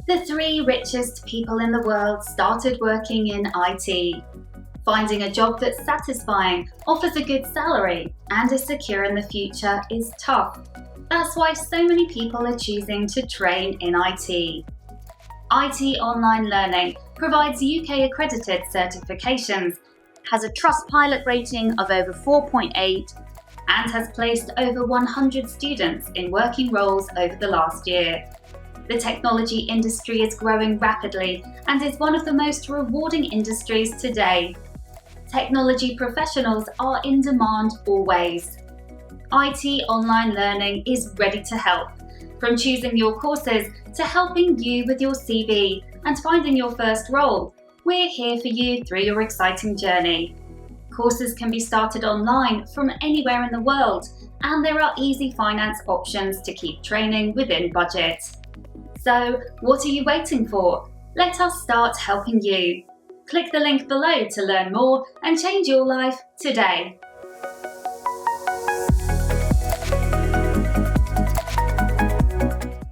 The 3 richest people in the world started working in IT. Finding a job that's satisfying, offers a good salary, and is secure in the future is tough. That's why so many people are choosing to train in IT. IT Online Learning provides UK accredited certifications, has a Trustpilot rating of over 4.8, and has placed over 100 students in working roles over the last year. The technology industry is growing rapidly and is one of the most rewarding industries today. Technology professionals are in demand always. IT Online Learning is ready to help, from choosing your courses to helping you with your CV and finding your first role. We're here for you through your exciting journey. Courses can be started online from anywhere in the world, and there are easy finance options to keep training within budget. So, what are you waiting for? Let us start helping you. Click the link below to learn more and change your life today.